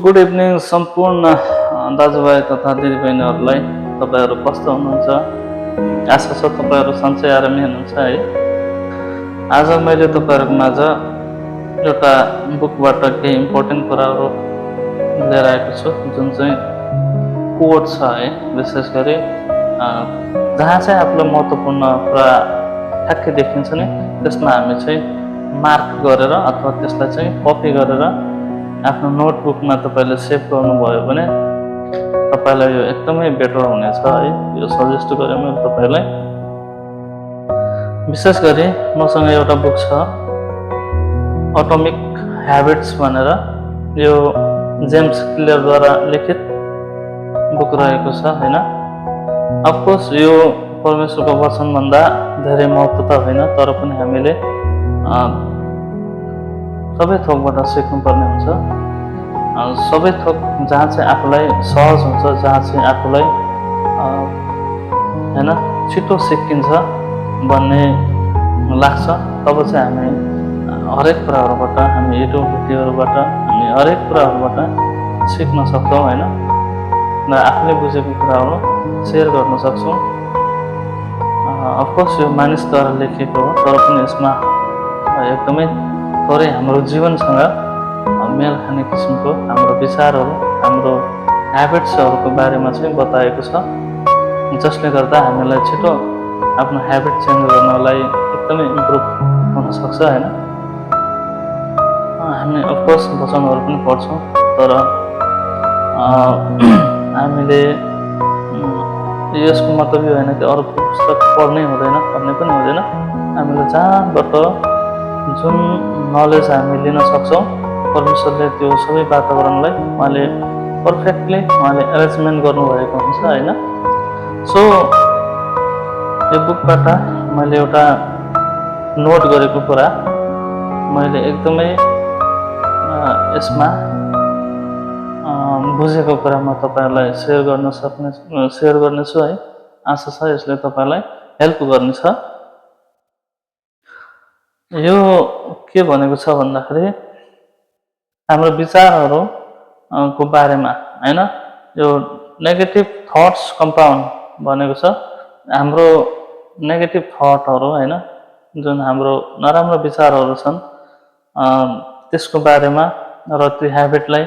Good evening सम्पूर्ण दाजुभाइ तथा दिदीबहिनीहरूलाई। तपाईँहरू कस्तो हुनुहुन्छ? आशा छ तपाईँहरू सन्चै आरामै हुनुहुन्छ है। आज मैले तपाईँहरूको माझ एउटा बुकबाट केही इम्पोर्टेन्ट कुराहरू लिएर आएको छु, जुन चाहिँ कोट छ है। विशेष गरी जहाँ चाहिँ आफूलाई महत्त्वपूर्ण कुरा ठ्याक्कै देखिन्छ नि, त्यसमा हामी चाहिँ मार्क गरेर अथवा त्यसलाई चाहिँ कपी गरेर आफ्नो नोटबुकमा तपाईँले सेभ गर्नुभयो भने तपाईँलाई यो एकदमै बेटर हुनेछ है। यो सजेस्ट गरेँ मैले तपाईँलाई। विशेष गरी मसँग एउटा बुक छ, एटोमिक ह्याबिट्स भनेर। यो जेम्स क्लियरद्वारा लिखित बुक रहेको छ होइन। अफकोर्स यो परमेश्वरको वचनभन्दा धेरै महत्त्व त होइन, तर पनि हामीले सबै थोकबाट सिक्नुपर्ने हुन्छ। सबै थोक जहाँ चाहिँ आफूलाई सहज हुन्छ, जहाँ चाहिँ आफूलाई होइन छिटो सिकिन्छ भन्ने लाग्छ, तब चाहिँ हामी हरेक कुराहरूबाट, हामी युट्युब भिडियोहरूबाट, हामी हरेक कुराहरूबाट सिक्न सक्छौँ होइन, र आफूले बुझेको कुराहरू सेयर गर्न सक्छौँ। अफकोर्स यो मानिसद्वारा लेखिएको हो, तर पनि यसमा एकदमै थोरै हाम्रो जीवनसँग मेल खाने किसिमको हाम्रो विचारहरू, हाम्रो ह्याबिट्सहरूको बारेमा चाहिँ बताएको छ, जसले गर्दा हामीलाई छिटो आफ्नो ह्याबिट चेन्ज गर्नलाई एकदमै इम्प्रुभ हुनसक्छ होइन। हामी अफकोर्स वचनहरू पनि पढ्छौँ, तर हामीले यसको मतलब यो होइन कि अरू पुस्तक पढ्नै हुँदैन भन्ने पनि हुँदैन। हामीले जहाँबाट जुन नलेज हामी लिन सक्छौँ, परमेश्वरले त्यो सबै वातावरणलाई उहाँले पर्फेक्टली एरेन्जमेन्ट गर्नुभएको हुन्छ होइन। सो यो बुकबाट मैले एउटा नोट गरेको कुरा मैले एकदमै यसमा बुझेको कुरा म तपाईँहरूलाई सेयर गर्नेछु है। आशा छ यसले तपाईँलाई हेल्प गर्नेछ। यो के भनेको छ भन्दाखेरि हाम्रो विचारहरूको बारेमा होइन, यो नेगेटिभ थट्स कम्पाउन्ड भनेको छ। हाम्रो नेगेटिभ थटहरू होइन, जुन हाम्रो नराम्रो विचारहरू छन्, त्यसको बारेमा र त्यो ह्याबिटलाई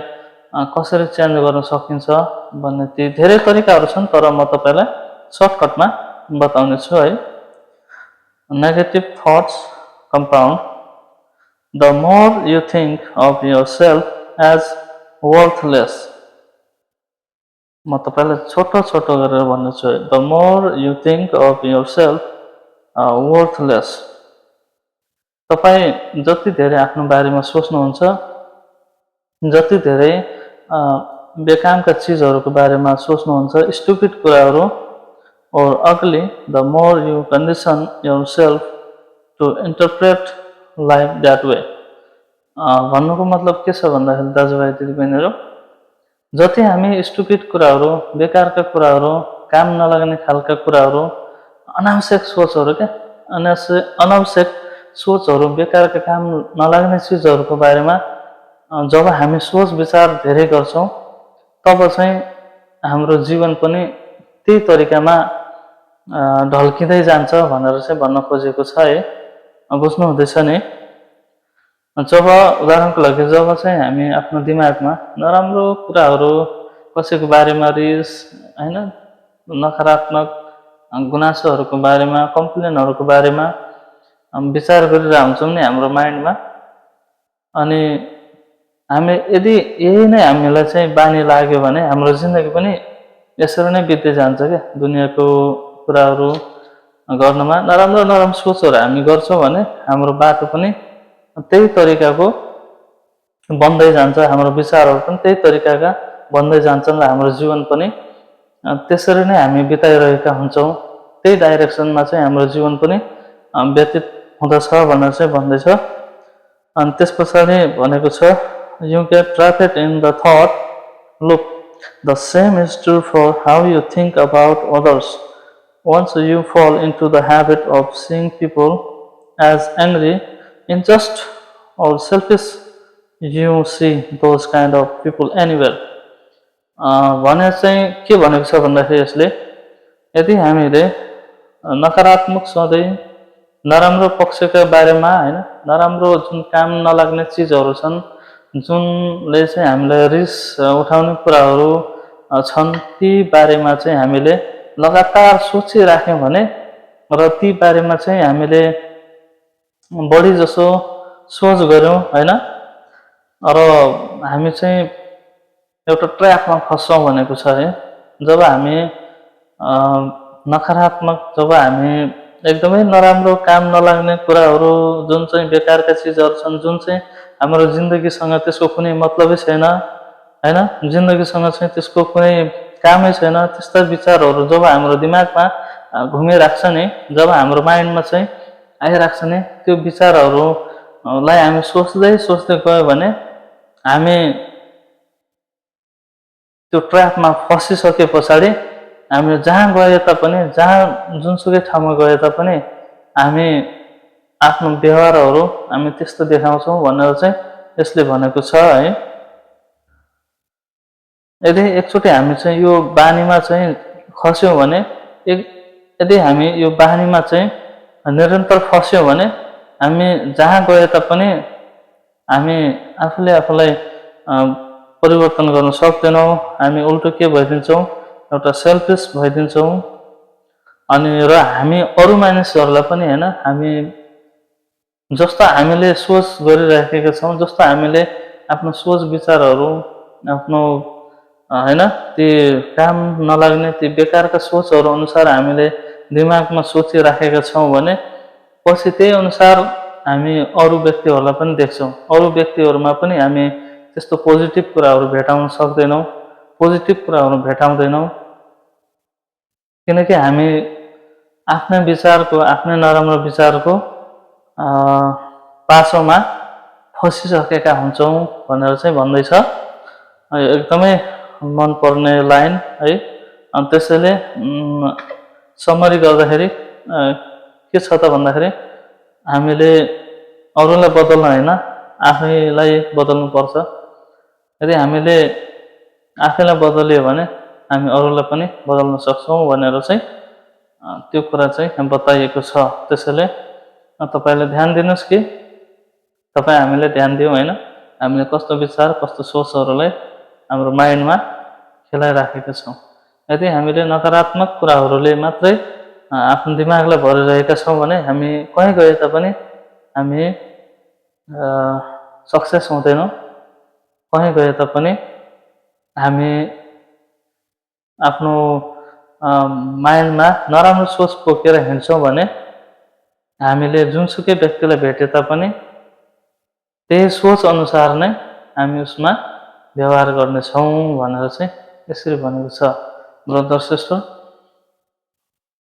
कसरी चेन्ज गर्न सकिन्छ भन्ने ती धेरै तरिकाहरू छन्, तर म तपाईँलाई सर्टकटमा बताउने छु है। Negative thoughts compound. The more you think of yourself as worthless, म तपाईँलाई छोटो छोटो गरेर भन्नेछु है। The more you think of yourself worthless, तपाईँ जति धेरै आफ्नो बारेमा सोच्नुहुन्छ, जति धेरै बेकामका चिजहरूको बारेमा सोच्नुहुन्छ, स्टुपिड कुराहरू or ugly, the more you condition yourself to interpret life that way. भन्नुको मतलब के छ भन्दाखेरि दाजुभाइ दिदीबहिनीहरू, जति हामी स्टुपिड कुराहरू, बेकारका कुराहरू, काम नलाग्ने खालका कुराहरू, अनावश्यक सोचहरू अनावश्यक सोचहरू, बेकारका काम नलाग्ने चिजहरूको बारेमा जब हामी सोच विचार धेरै गर्छौँ, तब चाहिँ हाम्रो जीवन पनि त्यही तरिकामा ढल्किँदै जान्छ भनेर चाहिँ भन्न खोजेको छ है। बुझ्नु हुँदैछ नि? जब उदाहरणको लागि जब चाहिँ हामी आफ्नो दिमागमा नराम्रो कुराहरू, कसैको बारेमा रिस होइन, नकारात्मक गुनासोहरूको बारेमा, कम्प्लेनहरूको बारेमा विचार गरिरहेको हुन्छौँ नि हाम्रो माइन्डमा, अनि हामी यदि यही नै हामीलाई चाहिँ बानी लाग्यो भने हाम्रो जिन्दगी पनि यसरी नै बित्दै जान्छ क्या। दुनियाँको कुराहरू गर्नमा नराम्रो सोचहरू हामी गर्छौँ भने हाम्रो बाटो पनि त्यही तरिकाको बन्दै जान्छ, हाम्रो विचारहरू पनि त्यही तरिकाका बन्दै जान्छन्, र हाम्रो जीवन पनि त्यसरी नै हामी बिताइरहेका हुन्छौँ। त्यही डाइरेक्सनमा चाहिँ हाम्रो जीवन पनि व्यतीत हुँदछ भनेर चाहिँ भन्दैछ। अनि त्यस पछाडि भनेको छ, you get trapped in the thought loop. The same is true for how you think about others. Once you fall into the habit of seeing people as angry, unjust or selfish, you see those kind of people anywhere. भने चाहिँ के भनेको छ भन्दाखेरि यसले यदि हामीले नकारात्मक सधैँ नराम्रो पक्षका बारेमा हैन नराम्रो जुन काम नलाग्ने चिजहरू छन् जुनले चाहिँ हामीलाई रिस उठाउने कुराहरू छन् ती बारेमा चाहिँ हामीले लगातार सोचिराख्यौँ भने र ती बारेमा चाहिँ हामीले बढी जसो सोच गऱ्यौँ हैन र हामी चाहिँ एउटा ट्र्यापमा फस्छौँ भनेको छ है जब हामी नकारात्मक जब हामी एकदमै नराम्रो काम नलाग्ने कुराहरू जुन चाहिँ बेकारका चिजहरू छन् जुन चाहिँ हाम्रो जिन्दगीसँग त्यसको कुनै मतलबै छैन हैन जिन्दगीसँग चाहिँ त्यसको कुनै कामै छैन त्यस्ता विचारहरू जब हाम्रो दिमागमा घुमिराख्छ नि जब हाम्रो माइन्डमा चाहिँ आइराख्छ नि त्यो विचारहरूलाई हामी सोच्दै सोच्दै गयो भने हामी त्यो ट्र्यापमा फसिसके पछाडि हामी जहाँ गए तापनि जहाँ जुनसुकै ठाउँमा गए तापनि हामी आफ्नो व्यवहारहरू हामी त्यस्तो देखाउँछौँ भनेर चाहिँ यसले भनेको छ है यदि एकचोटि हामी चाहिँ यो बानीमा चाहिँ खस्यौँ भने यदि हामी यो बानीमा चाहिँ निरन्तर फस्यौँ भने हामी जहाँ गए तापनि हामी आफूले आफूलाई परिवर्तन गर्न सक्दैनौँ हामी उल्टो के भइदिन्छौँ एउटा सेल्फिस भइदिन्छौँ अनि र हामी अरू मानिसहरूलाई पनि हैन हामी जस्तो हामीले सोच गरिराखेका छौँ जस्तो हामीले आफ्नो सोच विचारहरू आफ्नो हैन ती काम नलाग्ने ती बेकारका सोचहरू अनुसार हामीले दिमागमा सोचिराखेका छौँ भने पछि त्यही अनुसार हामी अरू व्यक्तिहरूलाई पनि देख्छौँ अरू व्यक्तिहरूमा पनि हामी त्यस्तो पोजिटिभ कुराहरू भेटाउन सक्दैनौँ पोजिटिभ कुराहरू भेटाउँदैनौँ किनकि हामी आफ्नै विचारको आफ्नै नराम्रो विचारको पासोमा फसिसकेका हुन्छौँ भनेर चाहिँ भन्दैछ एकदमै मनपर्ने लाइन है अनि त्यसैले समरी गर्दाखेरि के छ त भन्दाखेरि हामीले अरूलाई बदल्न हैन आफैलाई बदल्नुपर्छ यदि हामीले आफैलाई बदलियो भने हामी अरूलाई पनि बदल्न सक्छौँ भनेर चाहिँ त्यो कुरा चाहिँ बताइएको छ त्यसैले तपाईले ध्यान दिनुस् कि तपाई हामीले ध्यान दियौँ हैन हामीले कस्तो विचार कस्तो सोचहरूलाई हाम्रो माइन्डमा खेलाइराखेका छौँ यदि हामीले नकारात्मक कुराहरूले मात्रै आफ्नो दिमागलाई भरिरहेका छौँ भने हामी कहीँ गए तापनि हामी सक्सेस हुँदैनौँ कहीँ गए तापनि हामी आफ्नो माइन्डमा नराम्रो सोच बोकेर हिँड्छौँ भने हामीले जुनसुकै व्यक्तिलाई भेटे तापनि त्यही सोच अनुसार नै हामी उसमा व्यवहार गर्नेछौँ भनेर चाहिँ यसरी भनेको छ ब्रदर सिस्टर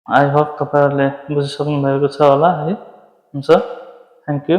आई होप तपाईहरुले बुझिसक्नु भएको छ होला है हुन्छ थ्यांक यू